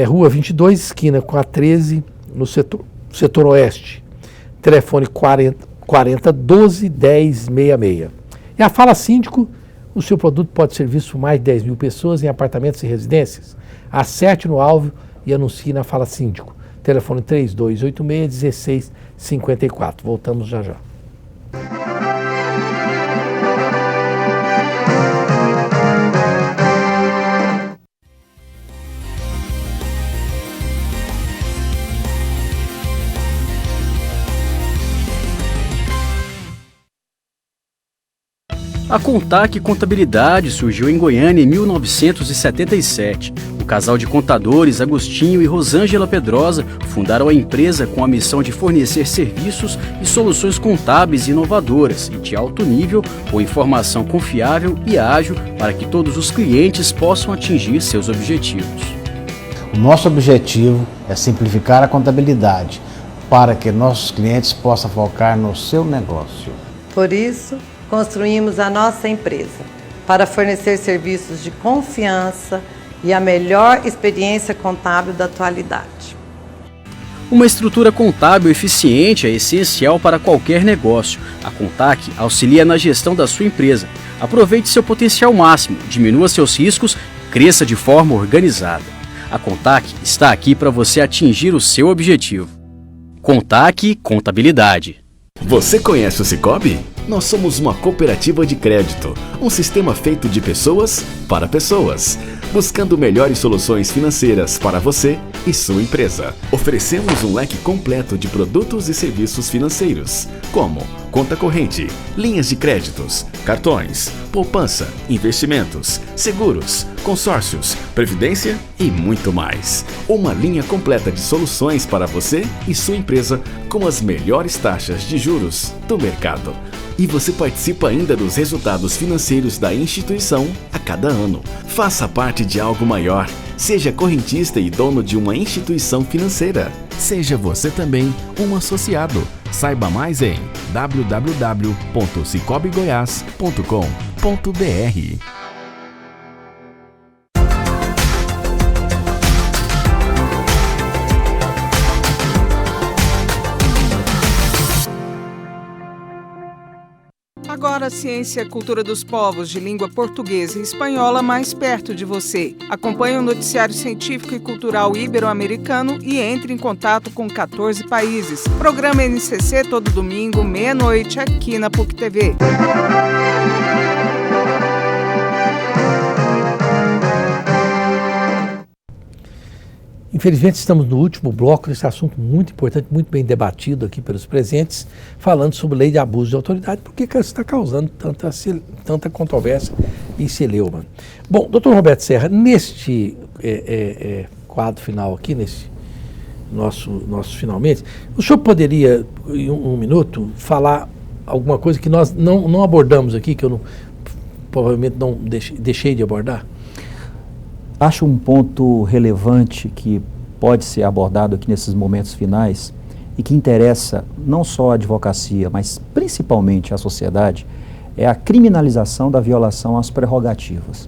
Rua 22, esquina com a 13, no setor Oeste. Telefone 4012-1066. E a Fala Síndico, o seu produto pode ser visto por mais de 10 mil pessoas em apartamentos e residências. Acerte no alvo e anuncie na Fala Síndico. Telefone 3286-1654. Voltamos já já. A Contac Contabilidade surgiu em Goiânia em 1977. O casal de contadores Agostinho e Rosângela Pedrosa fundaram a empresa com a missão de fornecer serviços e soluções contábeis inovadoras e de alto nível, com informação confiável e ágil para que todos os clientes possam atingir seus objetivos. O nosso objetivo é simplificar a contabilidade para que nossos clientes possam focar no seu negócio. Por isso, construímos a nossa empresa para fornecer serviços de confiança e a melhor experiência contábil da atualidade. Uma estrutura contábil eficiente é essencial para qualquer negócio. A Contac auxilia na gestão da sua empresa. Aproveite seu potencial máximo, diminua seus riscos, cresça de forma organizada. A Contac está aqui para você atingir o seu objetivo. Contac Contabilidade. Você conhece o Sicoob? Nós somos uma cooperativa de crédito, um sistema feito de pessoas para pessoas, buscando melhores soluções financeiras para você e sua empresa. Oferecemos um leque completo de produtos e serviços financeiros, como conta corrente, linhas de créditos, cartões, poupança, investimentos, seguros, consórcios, previdência e muito mais. Uma linha completa de soluções para você e sua empresa com as melhores taxas de juros do mercado. E você participa ainda dos resultados financeiros da instituição a cada ano. Faça parte de algo maior. Seja correntista e dono de uma instituição financeira. Seja você também um associado. Saiba mais em www.sicobgoias.com.br. Agora a ciência e a cultura dos povos de língua portuguesa e espanhola mais perto de você. Acompanhe o noticiário científico e cultural ibero-americano e entre em contato com 14 países. Programa NCC todo domingo, meia-noite, aqui na PUC TV. Infelizmente estamos no último bloco desse assunto muito importante, muito bem debatido aqui pelos presentes, falando sobre lei de abuso de autoridade, porque está causando tanta controvérsia e celeuma. Bom, doutor Roberto Serra, neste quadro final aqui, nesse nosso finalmente, o senhor poderia, em um minuto, falar alguma coisa que nós não abordamos aqui, que eu provavelmente não deixei de abordar? Acho um ponto relevante que pode ser abordado aqui nesses momentos finais e que interessa não só a advocacia, mas principalmente a sociedade, é a criminalização da violação às prerrogativas.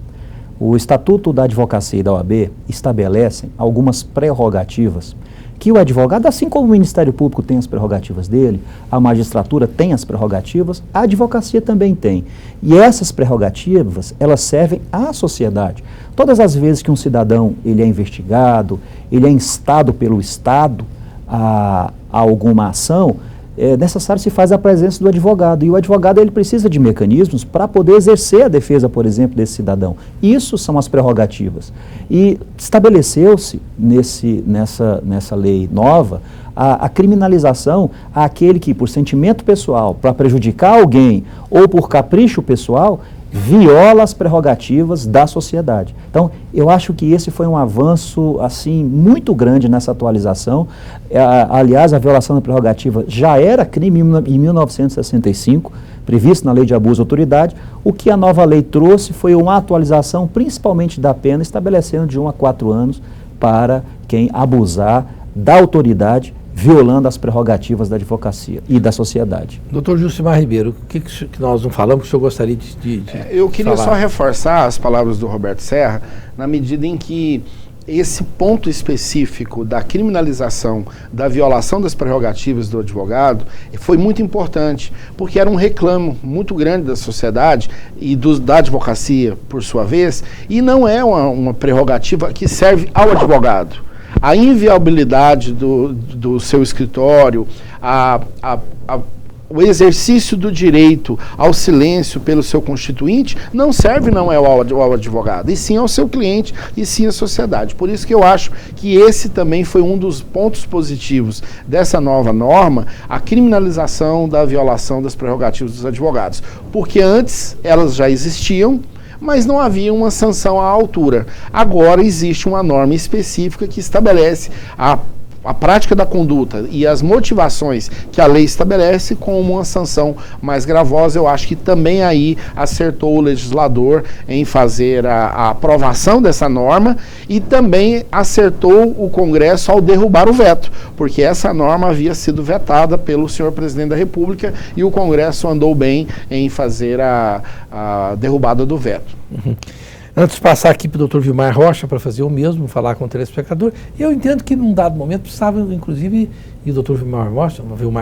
O Estatuto da Advocacia e da OAB estabelecem algumas prerrogativas que o advogado, assim como o Ministério Público tem as prerrogativas dele, a magistratura tem as prerrogativas, a advocacia também tem. E essas prerrogativas, elas servem à sociedade. Todas as vezes que um cidadão ele é investigado, ele é instado pelo Estado a alguma ação, é necessário se faz a presença do advogado. E o advogado ele precisa de mecanismos para poder exercer a defesa, por exemplo, desse cidadão. Isso são as prerrogativas. E estabeleceu-se nessa lei nova a criminalização àquele que, por sentimento pessoal, para prejudicar alguém ou por capricho pessoal, viola as prerrogativas da sociedade. Então, eu acho que esse foi um avanço, assim, muito grande nessa atualização. Aliás, a violação da prerrogativa já era crime em 1965, previsto na Lei de Abuso de Autoridade. O que a nova lei trouxe foi uma atualização, principalmente da pena, estabelecendo de 1 a 4 anos para quem abusar da autoridade, violando as prerrogativas da advocacia e da sociedade. Doutor Jucimar Ribeiro, o que nós não falamos que o senhor gostaria de eu queria falar? Só reforçar as palavras do Roberto Serra, na medida em que esse ponto específico da criminalização, da violação das prerrogativas do advogado, foi muito importante, porque era um reclamo muito grande da sociedade e da advocacia, por sua vez, e não é uma prerrogativa que serve ao advogado. A inviolabilidade do seu escritório, o exercício do direito ao silêncio pelo seu constituinte não serve ao advogado, e sim ao seu cliente, e sim à sociedade. Por isso que eu acho que esse também foi um dos pontos positivos dessa nova norma, a criminalização da violação das prerrogativas dos advogados. Porque antes elas já existiam, mas não havia uma sanção à altura. Agora existe uma norma específica que estabelece a prática da conduta e as motivações que a lei estabelece como uma sanção mais gravosa. Eu acho que também aí acertou o legislador em fazer a aprovação dessa norma e também acertou o Congresso ao derrubar o veto, porque essa norma havia sido vetada pelo senhor presidente da República e o Congresso andou bem em fazer a derrubada do veto. Uhum. Antes de passar aqui para o doutor Vilmar Rocha para fazer o mesmo, falar com o telespectador, eu entendo que num dado momento precisava, inclusive, e o doutor Vilmar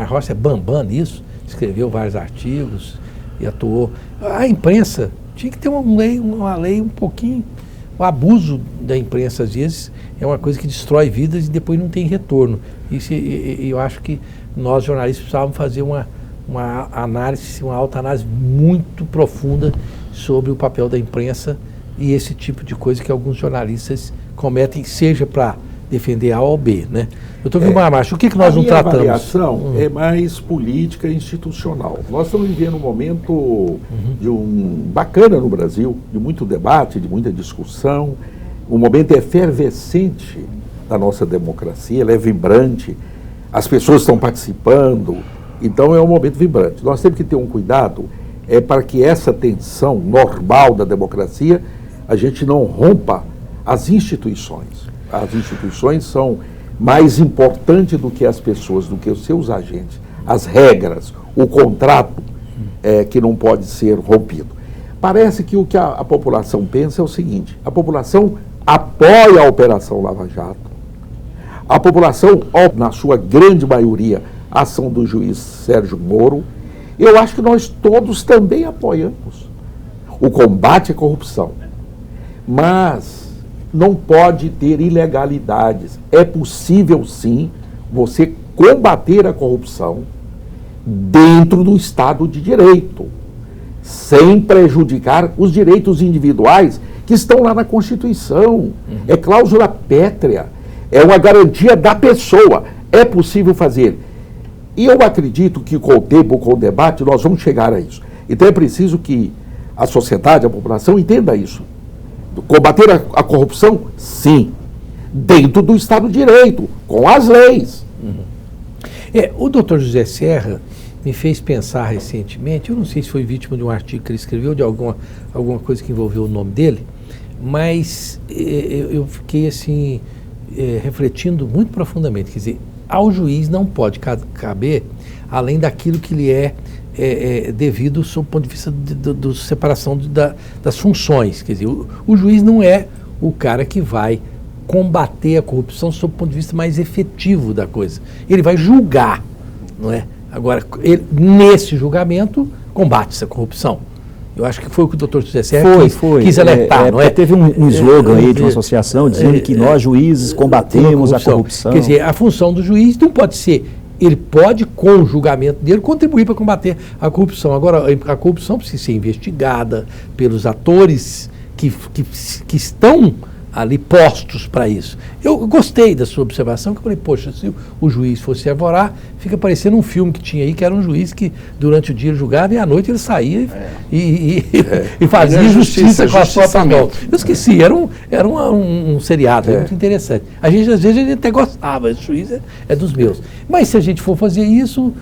Rocha é bambam nisso, escreveu vários artigos e atuou. A imprensa tinha que ter uma lei um pouquinho. O abuso da imprensa, às vezes, é uma coisa que destrói vidas e depois não tem retorno. E eu acho que nós, jornalistas, precisávamos fazer uma análise, uma autoanálise muito profunda sobre o papel da imprensa e esse tipo de coisa que alguns jornalistas cometem, seja para defender A ou B, né? Doutor Vilmar Macho, o que nós não tratamos? A avaliação é mais política e institucional. Nós estamos vivendo um momento bacana no Brasil, de muito debate, de muita discussão, um momento efervescente da nossa democracia, ela é vibrante, as pessoas estão participando, então é um momento vibrante. Nós temos que ter um cuidado para que essa tensão normal da democracia, a gente não rompa as instituições. As instituições são mais importantes do que as pessoas, do que os seus agentes, as regras, o contrato que não pode ser rompido. Parece que o que a população pensa é o seguinte: a população apoia a Operação Lava Jato, a população, na sua grande maioria, a ação do juiz Sérgio Moro. Eu acho que nós todos também apoiamos o combate à corrupção, mas não pode ter ilegalidades. É possível, sim, você combater a corrupção dentro do Estado de Direito, sem prejudicar os direitos individuais que estão lá na Constituição. É cláusula pétrea. É uma garantia da pessoa. É possível fazer. E eu acredito que com o tempo, com o debate, nós vamos chegar a isso. Então é preciso que a sociedade, a população entenda isso. Combater a corrupção, sim. Dentro do Estado de Direito, com as leis. O doutor José Serra me fez pensar recentemente, eu não sei se foi vítima de um artigo que ele escreveu, de alguma coisa que envolveu o nome dele, mas eu fiquei assim, refletindo muito profundamente. Quer dizer, ao juiz não pode caber além daquilo que lhe é devido sob o ponto de vista da separação das funções. Quer dizer, o juiz não é o cara que vai combater a corrupção sob o ponto de vista mais efetivo da coisa. Ele vai julgar, não é? Agora, nesse julgamento, combate-se a corrupção. Eu acho que foi o que o doutor José Serra quis alertar, não é? Teve um slogan aí de uma associação dizendo que nós, juízes, combatemos a corrupção. Quer dizer, a função do juiz não pode ser, ele pode, com o julgamento dele, contribuir para combater a corrupção. Agora, a corrupção precisa ser investigada pelos atores que estão ali postos para isso. Eu gostei da sua observação, que eu falei, poxa, se o juiz fosse arvorar, fica parecendo um filme que tinha aí, que era um juiz que durante o dia julgava e à noite ele saía e fazia justiça com a sua mão. Eu esqueci, era um seriado, muito interessante. Às vezes a gente até gostava, esse juiz é dos meus. Mas se a gente for fazer isso,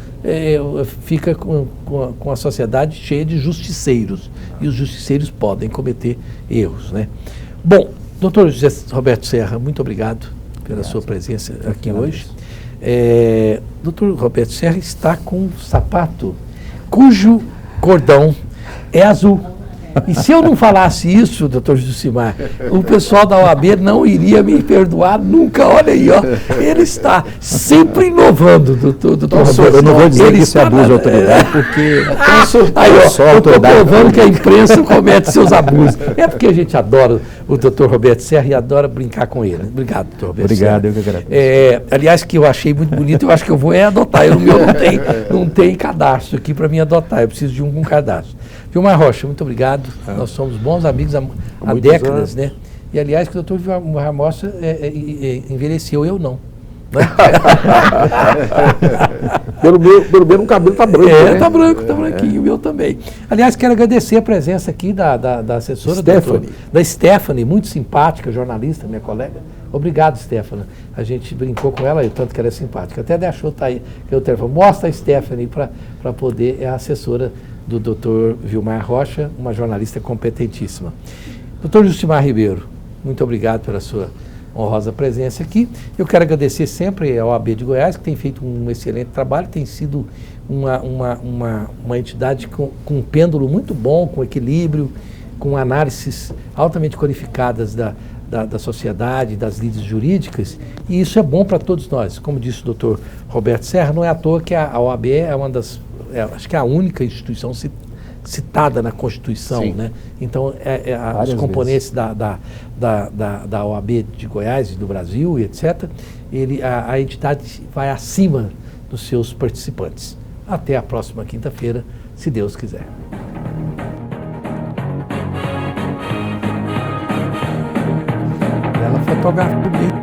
fica com a sociedade cheia de justiceiros. E os justiceiros podem cometer erros, né? Bom, doutor José Roberto Serra, muito obrigado pela sua presença aqui hoje. Doutor Roberto Serra está com um sapato cujo cordão é azul. E se eu não falasse isso, doutor Jucimar, o pessoal da OAB não iria me perdoar nunca. Olha aí, ó, ele está sempre inovando, doutor Roberto. Eu não vou dizer que isso é abuso de autoridade, porque eu estou provando que a imprensa comete seus abusos. É porque a gente adora o doutor Roberto Serra e adora brincar com ele. Obrigado, doutor Roberto. Obrigado, Serra. Eu que agradeço. Aliás, que eu achei muito bonito, eu acho que eu vou adotar. O meu não tem cadastro aqui para mim adotar, eu preciso de um com cadastro. Vilmar Rocha, muito obrigado. Nós somos bons amigos há décadas, né? E, aliás, que o doutor Vilmar Rocha envelheceu, eu não. Pelo menos o cabelo está branco. Está branco, está branquinho, o meu também. Aliás, quero agradecer a presença aqui da assessora Stephanie. Da Stephanie, muito simpática, jornalista, minha colega. Obrigado, Stephanie. A gente brincou com ela, tanto que ela é simpática. Até deixou tá aí, que eu telefone. Mostra a Stephanie para poder, é a assessora do doutor Vilmar Rocha, uma jornalista competentíssima. Doutor Justimar Ribeiro, muito obrigado pela sua honrosa presença aqui. Eu quero agradecer sempre ao OAB de Goiás, que tem feito um excelente trabalho, tem sido uma entidade com um pêndulo muito bom, com equilíbrio, com análises altamente qualificadas da sociedade, das lides jurídicas, e isso é bom para todos nós. Como disse o doutor Roberto Serra, não é à toa que a OAB é uma das, acho que é a única instituição citada na Constituição, né? Então, os componentes da OAB de Goiás e do Brasil, e etc., a entidade vai acima dos seus participantes. Até a próxima quinta-feira, se Deus quiser. Ela fotografa comigo.